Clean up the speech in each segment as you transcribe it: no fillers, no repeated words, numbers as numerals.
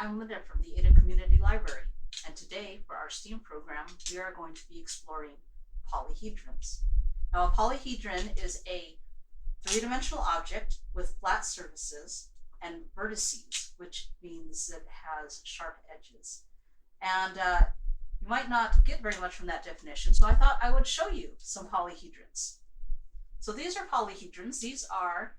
I'm Linda from the Ada Community Library, and today for our STEAM program, we are going to be exploring polyhedrons. Now, a polyhedron is a three-dimensional object with flat surfaces and vertices, which means that it has sharp edges. And you might not get very much from that definition, so I thought I would show you some polyhedrons. So these are polyhedrons. These are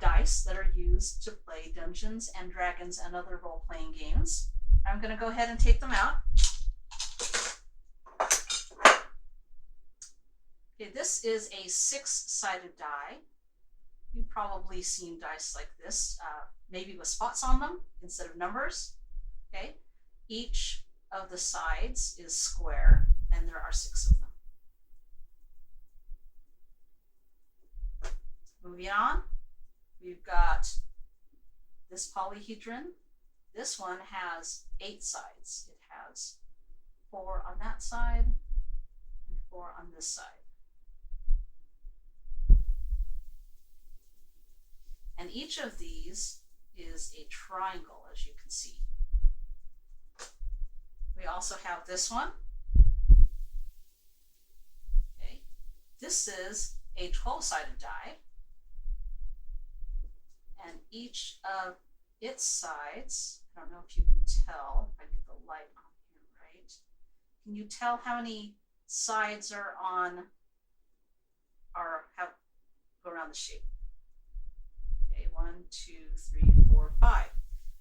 dice that are used to play Dungeons and Dragons and other role-playing games. I'm going to go ahead and take them out. Okay, this is a 6-sided die. You've probably seen dice like this, maybe with spots on them instead of numbers. Okay, each of the sides is square, and there are 6 of them. Moving on, we've got this polyhedron. This one has 8 sides. It has 4 on that side and 4 on this side. And each of these is a triangle, as you can see. We also have this one. Okay. This is a 12-sided die. And each of its sides, I don't know if you can tell, if I get the light on here right. Can you tell how many sides are on, or how, go around the shape? Okay, 1, 2, 3, 4, 5.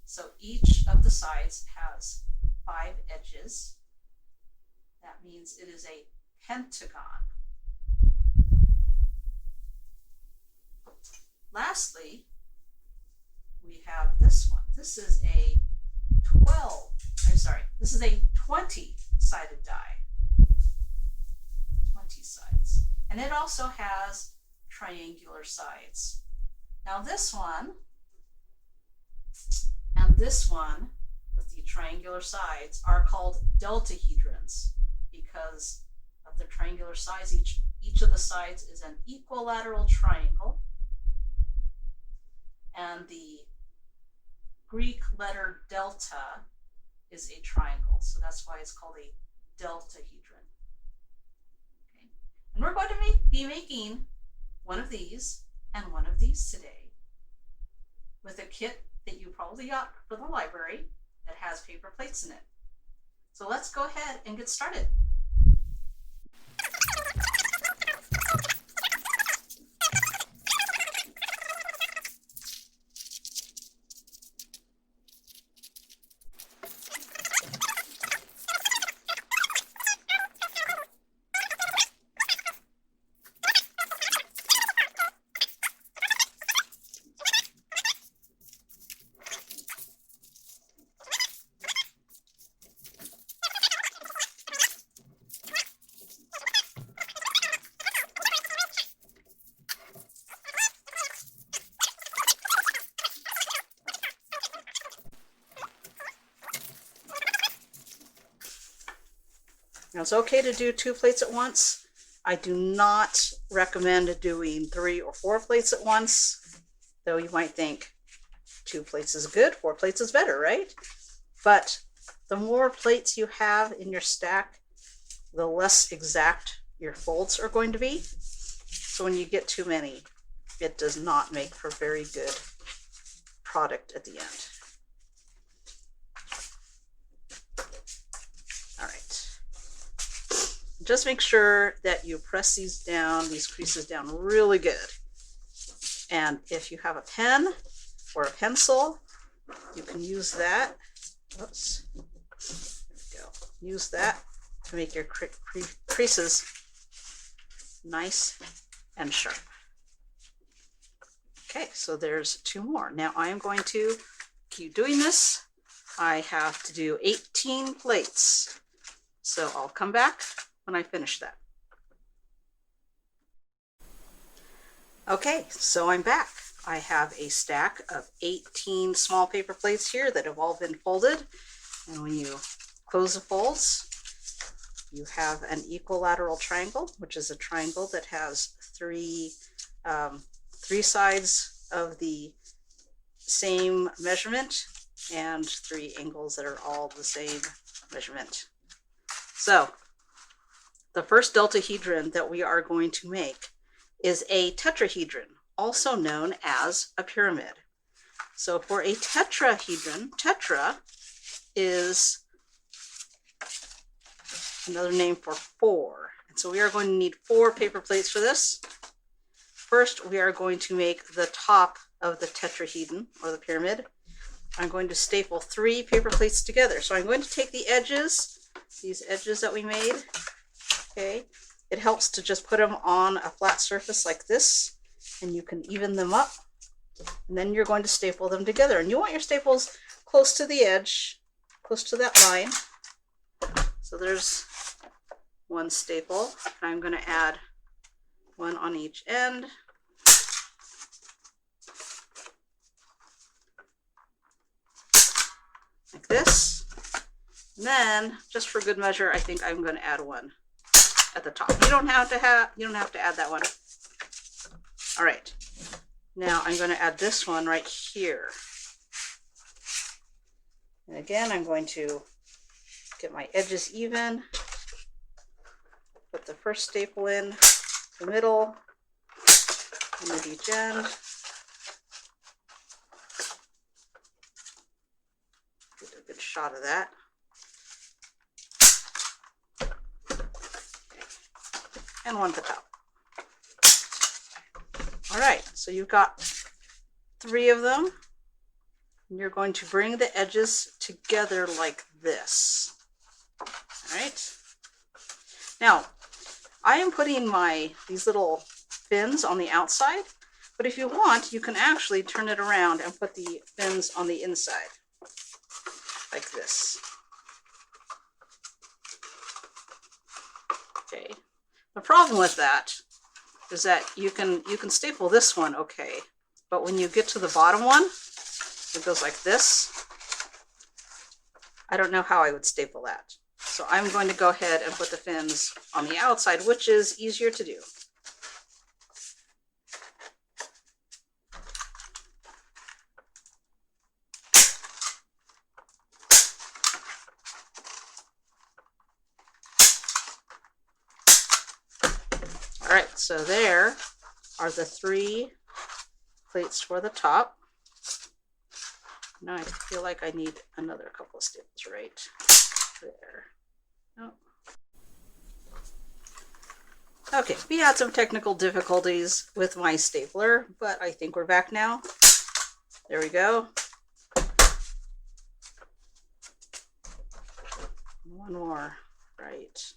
So each of the sides has 5 edges. That means it is a pentagon. Lastly, we have this one. This is a 20-sided die. 20 sides. And it also has triangular sides. Now this one and this one with the triangular sides are called deltahedrons because of the triangular sides. Each of the sides is an equilateral triangle, and the Greek letter delta is a triangle, so that's why it's called a deltahedron. Okay. And we're going to be making one of these and one of these today with a kit that you probably got from the library that has paper plates in it. So let's go ahead and get started. Now it's okay to do 2 plates at once. I do not recommend doing 3 or 4 plates at once, though you might think 2 plates is good, 4 plates is better, right? But the more plates you have in your stack, the less exact your folds are going to be. So when you get too many, it does not make for very good product at the end. Just make sure that you press these creases down really good. And if you have a pen or a pencil, you can use that. Oops. There we go. Use that to make your creases nice and sharp. Okay, so there's 2 more. Now I am going to keep doing this. I have to do 18 plates. So I'll come back when I finish that. Okay, so I'm back. I have a stack of 18 small paper plates here that have all been folded. And when you close the folds, you have an equilateral triangle, which is a triangle that has 3 sides of the same measurement and 3 angles that are all the same measurement. So the first deltahedron that we are going to make is a tetrahedron, also known as a pyramid. So for a tetrahedron, tetra is another name for 4. And so we are going to need 4 paper plates for this. First, we are going to make the top of the tetrahedron, or the pyramid. I'm going to staple 3 paper plates together. So I'm going to take the edges, these edges that we made, okay? It helps to just put them on a flat surface like this, and you can even them up. And then you're going to staple them together. And you want your staples close to the edge, close to that line. So there's 1 staple. I'm going to add 1 on each end. Like this. And then, just for good measure, I think I'm going to add 1 at the top. You don't have to add that one. All right. Now I'm going to add this one right here. And again, I'm going to get my edges even. Put the first staple in the middle, and at each end. Get a good shot of that. And 1 at the top. All right, so you've got 3 of them. And you're going to bring the edges together like this. All right. Now, I am putting these little fins on the outside, but if you want, you can actually turn it around and put the fins on the inside, like this. Okay. The problem with that is that you can staple this one okay, but when you get to the bottom one, it goes like this. I don't know how I would staple that. So I'm going to go ahead and put the fins on the outside, which is easier to do. All right, so there are the 3 plates for the top. Now I feel like I need another couple of staples right there. Oh. Okay, we had some technical difficulties with my stapler, but I think we're back now. There we go. 1 more right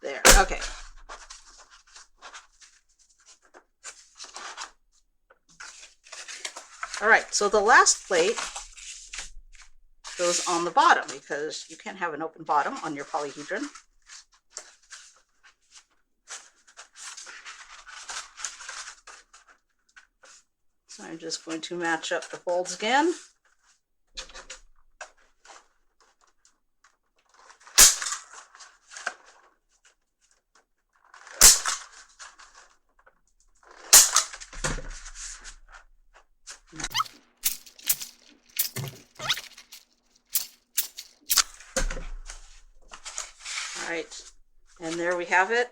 there. Okay. All right, so the last plate goes on the bottom because you can't have an open bottom on your polyhedron. So I'm just going to match up the folds again. Right, and there we have it.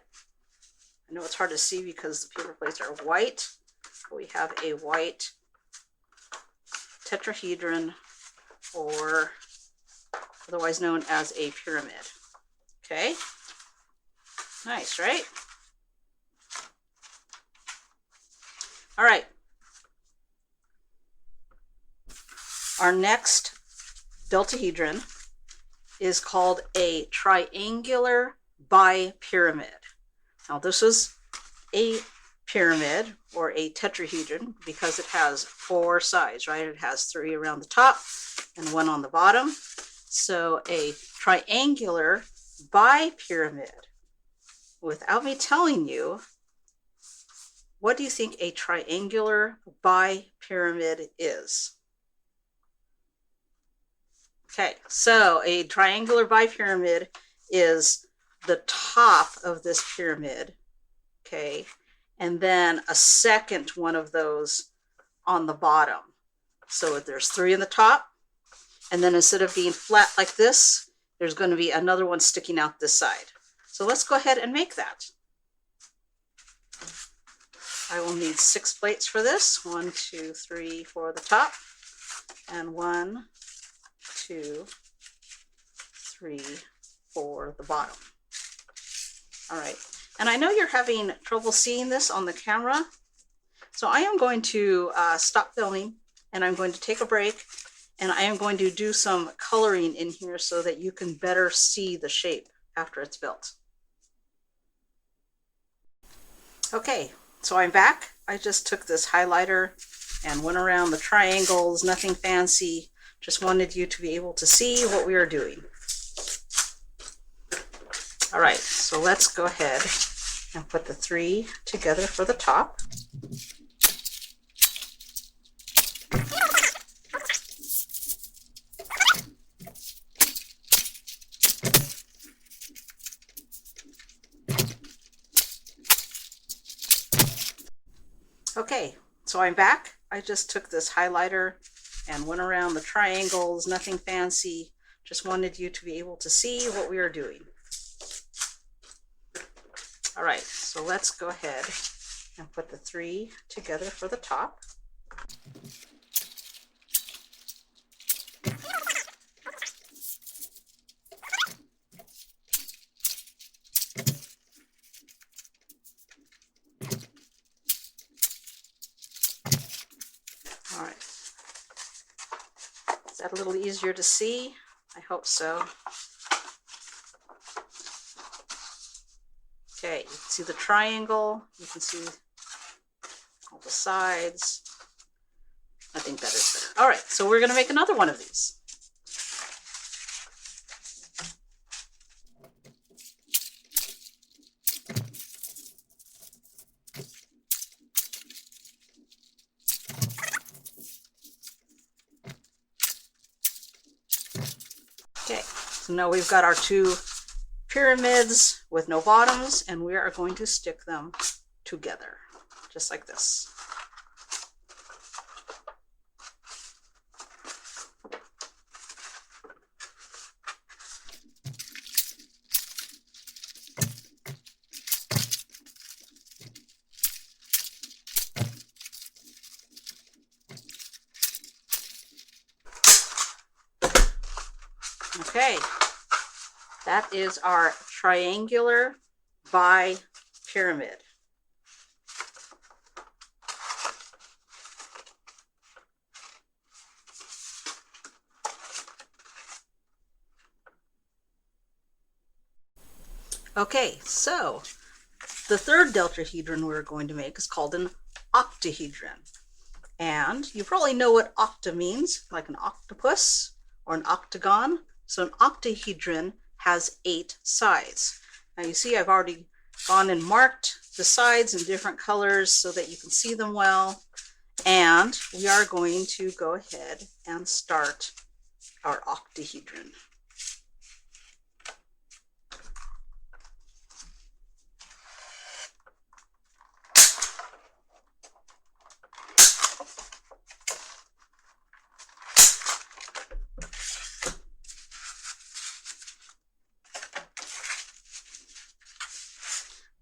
I know it's hard to see because the paper plates are white, but we have a white tetrahedron, or otherwise known as a pyramid. Okay, nice, right? All right, our next deltahedron is called a triangular bipyramid. Now this is a pyramid or a tetrahedron because it has 4 sides, right? It has 3 around the top and 1 on the bottom. So a triangular bipyramid. Without me telling you, what do you think a triangular bipyramid is? Okay, so a triangular bipyramid is the top of this pyramid, okay, and then a second one of those on the bottom. So there's 3 in the top And then instead of being flat like this, there's going to be another one sticking out this side. So let's go ahead and make that. I will need 6 plates for this. 1, 2, 3 for the top, and 1, 2, 3 for the bottom. All right, and I know you're having trouble seeing this on the camera, so I am going to stop filming, and I'm going to take a break, and I am going to do some coloring in here so that you can better see the shape after it's built. Okay, so I'm back. I just took this highlighter and went around the triangles, nothing fancy. Just wanted you to be able to see what we are doing. All right, so let's go ahead and put the 3 together for the top. Okay, so I'm back. I just took this highlighter and went around the triangles, nothing fancy. Just wanted you to be able to see what we are doing. All right, so let's go ahead and put the 3 together for the top. All right. Is that a little easier to see? I hope so. Okay, you can see the triangle, you can see all the sides. I think that is better. All right, so we're going to make another one of these. Okay, so now we've got our 2 pyramids with no bottoms, and we are going to stick them together, just like this. Okay, that is our triangular bipyramid. Okay, so the third deltahedron we're going to make is called an octahedron. And you probably know what octa means, like an octopus or an octagon. So an octahedron has 8 sides. Now you see I've already gone and marked the sides in different colors so that you can see them well. And we are going to go ahead and start our octahedron.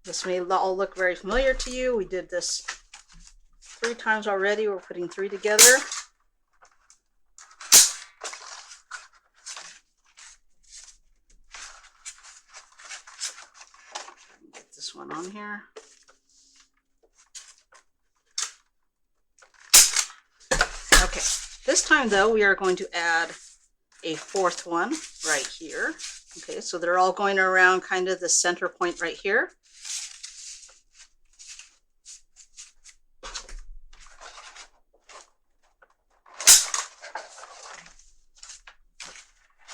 This may all look very familiar to you. We did this 3 times already. We're putting 3 together. Get this one on here. Okay, this time though, we are going to add a 4th one right here. Okay, so they're all going around kind of the center point right here.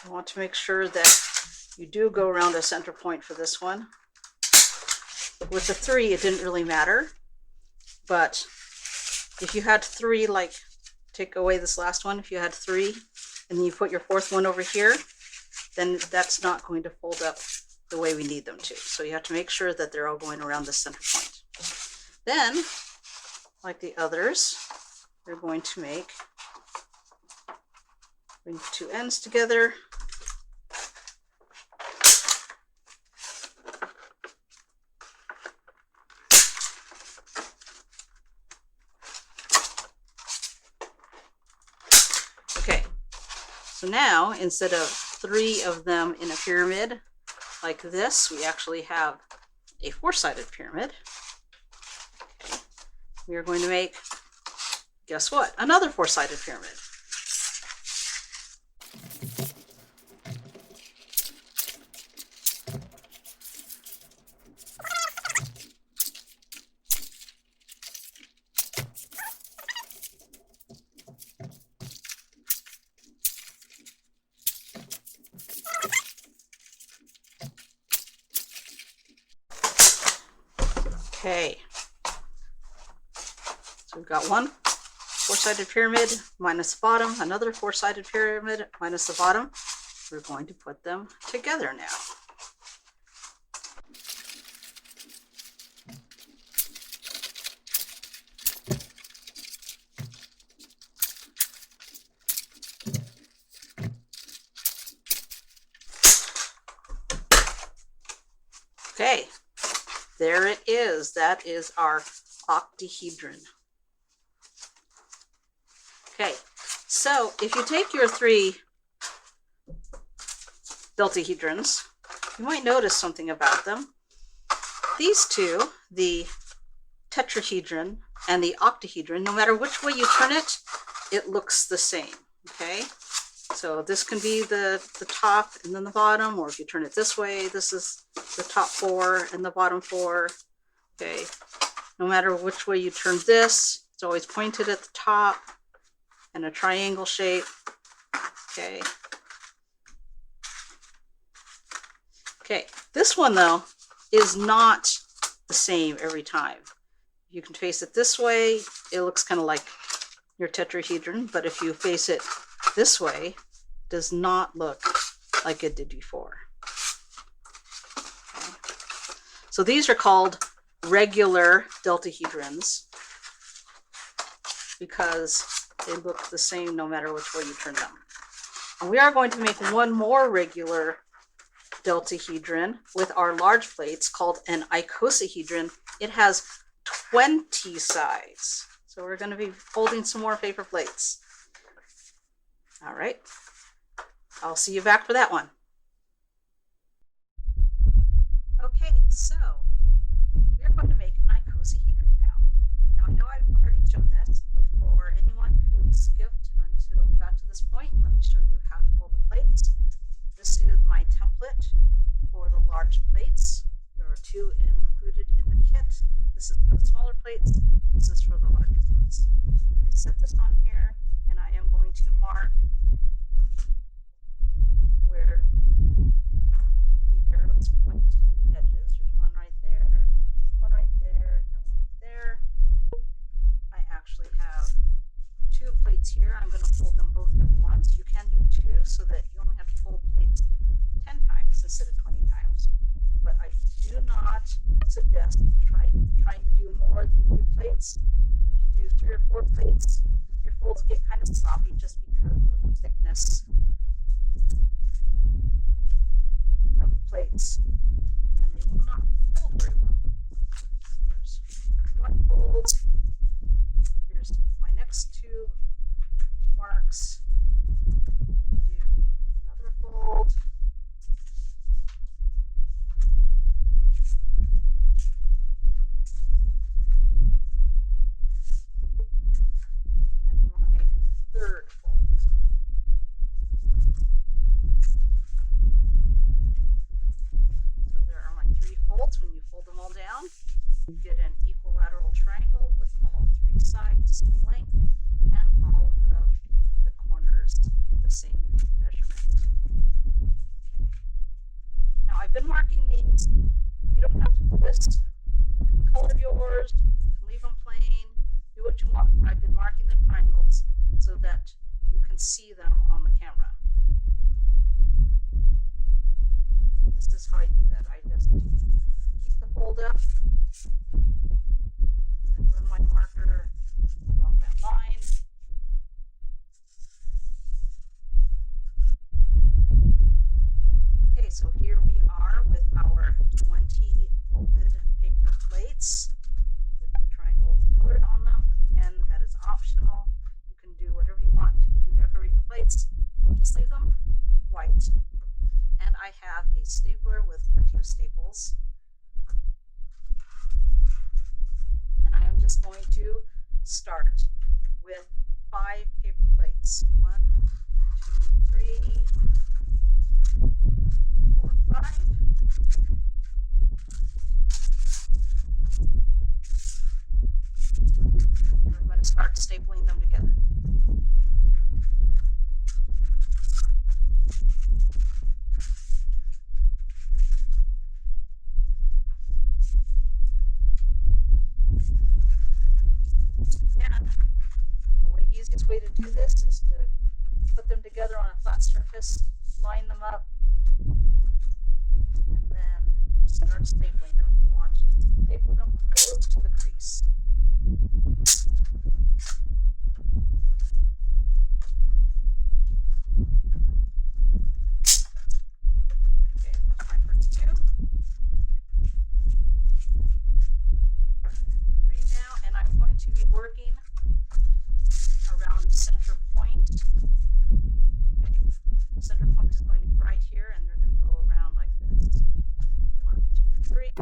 I want to make sure that you do go around a center point for this one. With the 3, it didn't really matter, but if you had 3, like take away this last one, if you had 3 and then you put your 4th one over here, then that's not going to fold up the way we need them to. So you have to make sure that they're all going around the center point. Then, like the others, we're going to make Bring the two ends together. Okay, so now instead of 3 of them in a pyramid like this, we actually have a 4-sided pyramid. Okay. We are going to make, guess what, another 4-sided pyramid. Okay, so we've got one 4-sided pyramid minus the bottom, another 4-sided pyramid minus the bottom. We're going to put them together now. Okay. There it is. That is our octahedron. Okay, so if you take your 3 deltahedrons, you might notice something about them. These two, the tetrahedron and the octahedron, no matter which way you turn it, it looks the same, okay? So this can be the top and then the bottom, or if you turn it this way, this is the top 4 and the bottom 4, okay? No matter which way you turn this, it's always pointed at the top and a triangle shape, okay? Okay, this one though is not the same every time. You can face it this way, it looks kind of like your tetrahedron, but if you face it this way, it does not look like it did before. Okay. So these are called regular deltahedrons because they look the same no matter which way you turn them. And we are going to make one more regular deltahedron with our large plates called an icosahedron. It has 20 sides. So we're going to be folding some more paper plates. All right. I'll see you back for that one. Okay, so we're going to make an icosahedron now. Now I know I've already shown this, but for anyone who skipped until we got to this point, let me show you how to fold the plates. This is my template for the large plates. There are 2 included in the kit. This is for the smaller plates. This is for the larger plates. I set this on here, and I am going to mark where the arrows point to the edges. There's one right there, and one right there. I actually have 2 plates here. I'm going to fold them both at once. You can do 2 so that you only have to fold plates 10 times instead of 20 times. But I do not suggest trying to do more than 2 plates. If you do 3 or 4 plates, your folds get kind of sloppy just because of the thickness of the plates, and they will not fold very well. There's one fold. Here's my next 2 marks. Do another fold. And my 3rd fold. So there are my 3 folds. When you fold them all down, you get an equilateral triangle with all 3 sides the same length and all of the corners the same measurement. Okay. Now I've been marking these. You don't have to do this. You can color yours, you can leave them plain, do what you want. I've been marking the triangles so that you can see them on the camera. This is how I do that. I just keep the fold up and run my marker along that line. So here we are with our 20 folded paper plates with the triangles colored on them. Again, that is optional. You can do whatever you want to decorate your plates. We'll just leave them white. And I have a stapler with plenty of staples. And I am just going to start with 5 paper plates. 1, 2, 3, 4, 5. I'm going to start stapling them together. And the easiest way to do this is to put them together on a flat surface, line them up, and then start stapling them. You want to staple them close to the crease. Okay, that's my first 2. Green now, and I'm going to be working around the center point. Okay. The center point is going to be right here, and they're going to go around like this. 1, 2, 3.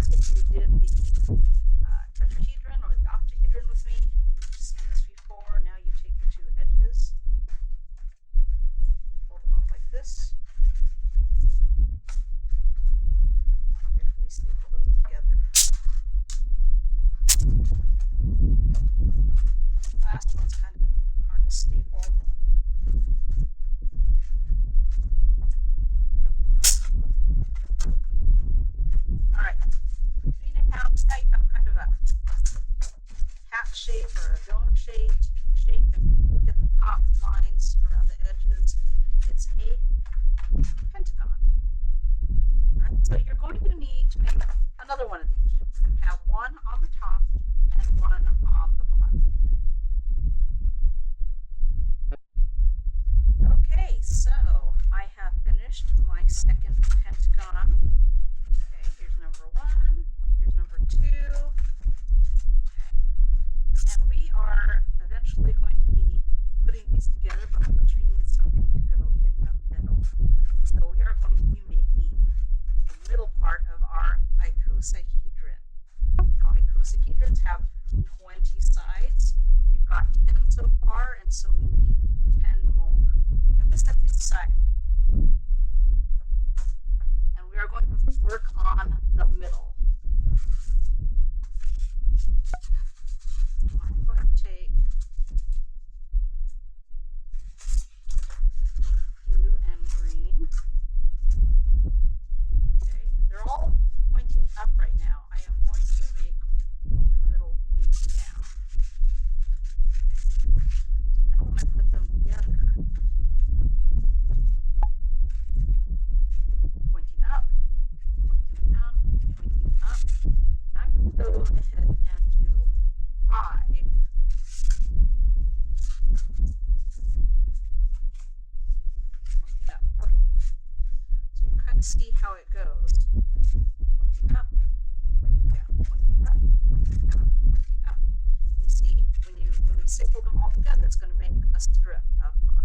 If you did the tetrahedron or the octahedron with me, you've seen this before. Now you take the 2 edges, you fold them up like this. Carefully staple those together. Last one's kind of hard to staple. All right, now you have kind of a hat shape or a dome shape. And look at the top lines around the edges. It's a pentagon. All right, so you're going to need to make another one of these. You're going to have one on the top and one on the bottom. Okay, so I have finished my second pentagon. Okay, here's number 1, here's number 2, and we are eventually going to be putting these together, but first we need something to go in the middle. So we are going to be making the middle part of our icosahedron. Now icosahedrons have 20 sides. We've got 10 so far, and so we need 10 more. Let's step aside. And we are going to work on the middle. I'm going to take blue and green. Okay, they're all pointing up right now. I am going to make one in the middle point down. Okay. Now when I put them together, pointing up, pointing down, pointing up. Now I'm going to go ahead and do 5. Pointing up. Okay. So you can kind of see how it goes. Pointing up, pointing down, pointing up, pointing down, pointing up. You see, when we staple them all together, it's going to make a strip of 5.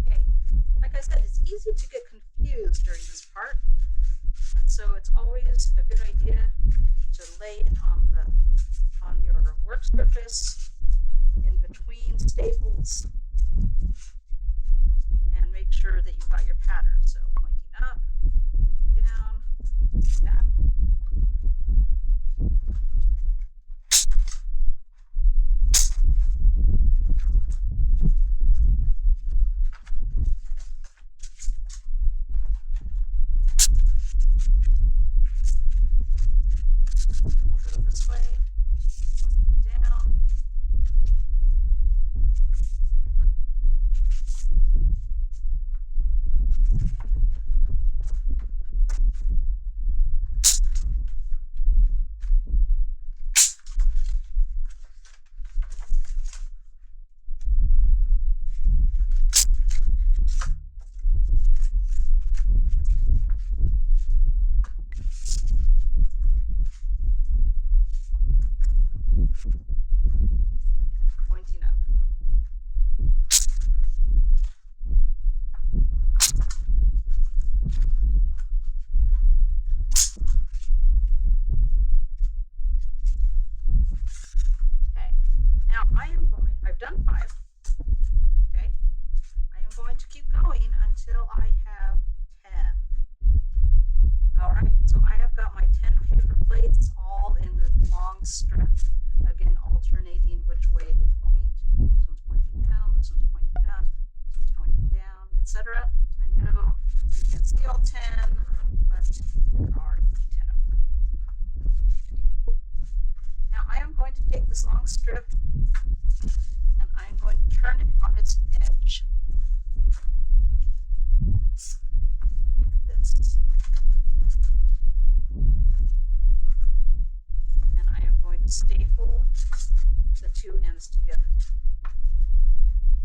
Okay, like I said, it's easy to get confused during this part, and so it's always a good idea to lay it on your work surface in between staples and make sure that you've got your pattern. So pointing up, pointing down, pointing up. long strip, again alternating which way they point. This one's pointing down, this one's pointing up, this one's pointing down, etc. I know you can't see all 10, but there are 10 of them. Okay. Now I am going to take this long strip and I am going to turn it on its edge. Like this. And I am going to staple the two ends together.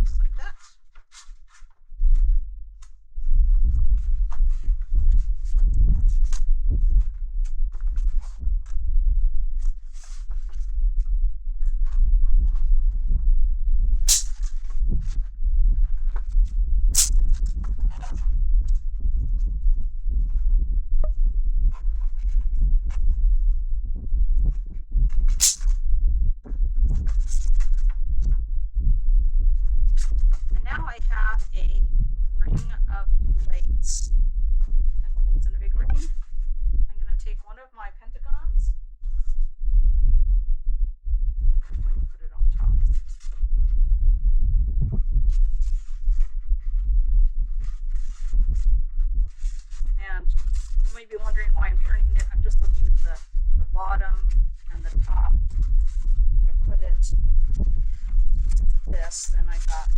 Just like that. And now I have a ring of plates. 10 plates in a big ring. I'm going to take one of my pentagons and I'm going to put it on top. And you may be wondering why I'm turning it. I'm just looking at the bottom and the top. If I put it this, then I got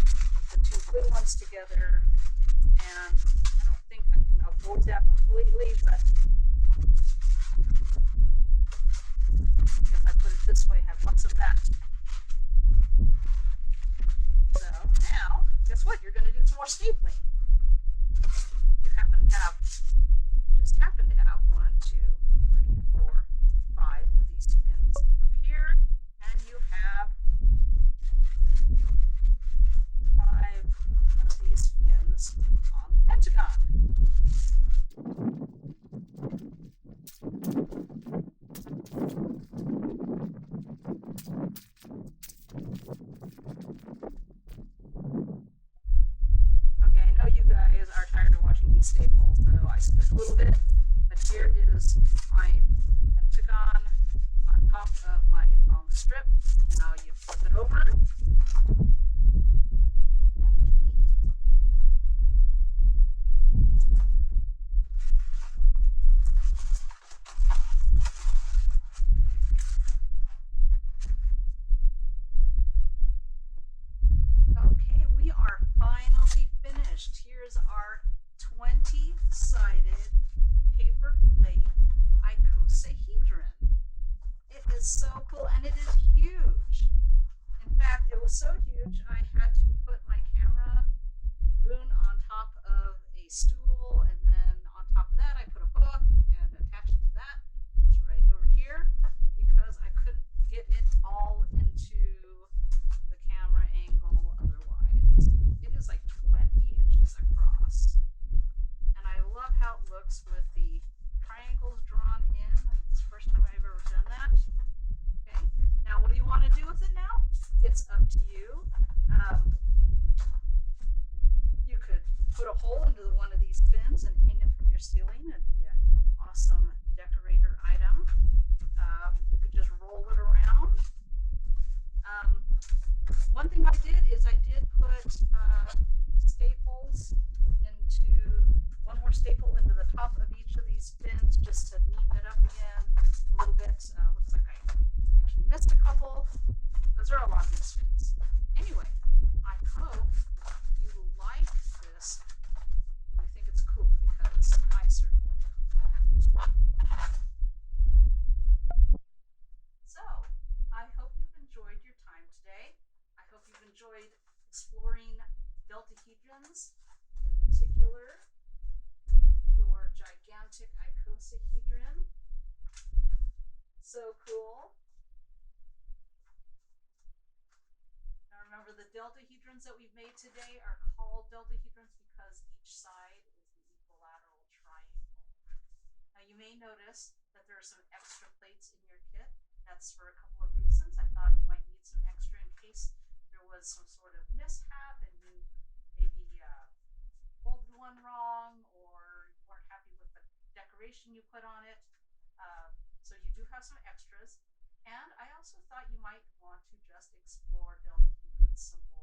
the two good ones together, and I don't think I can avoid that completely, but if I put it this way, I have lots of that. So now, guess what? You're going to do some more stapling. You just happen to have 1, 2, 3, 4, 5 of these pins up here, and you have 5 of these pins on the pentagon. Okay, I know you guys are tired of watching me staple, so I skipped a little bit, but here is my pentagon on top of my long strip. Now you flip it over. Okay, we are finally finished. Here's our 20-sided paper plate icosahedron. It is so cool and it is huge. In fact, it was so huge I had to put my camera boom on top of a stool, and then on top of that I put a hook and attached it to that. It's right over here because I couldn't get it all into the camera angle otherwise. It is like 20 inches across. And I love how it looks with the triangles drawn in. It's the first time I've ever done that. Okay. Now what do you want to do with it now? It's up to you. You could put a hole into one of these pins and hang it from your ceiling. It'd be an awesome decorator item. You could just roll it around. One thing I did is I did put staples into, one more staple into the top of each of these pins just to neaten it up again a little bit. Looks like I actually missed a couple because there are a lot of these pins. Anyway, I hope you like this and you think it's cool because I certainly do. So, I hope you've enjoyed your time today. I hope you've enjoyed exploring deltahedrons, in particular your gigantic icosahedron. So cool. Now remember, the deltahedrons that we've made today are called deltahedrons because each side is an equilateral triangle. Now you may notice that there are some extra plates in your kit. That's for a couple of reasons. I thought you might need some extra in case there was some sort of mishap and you maybe folded one wrong or you weren't happy with the decoration you put on it. So you do have some extras. And some more.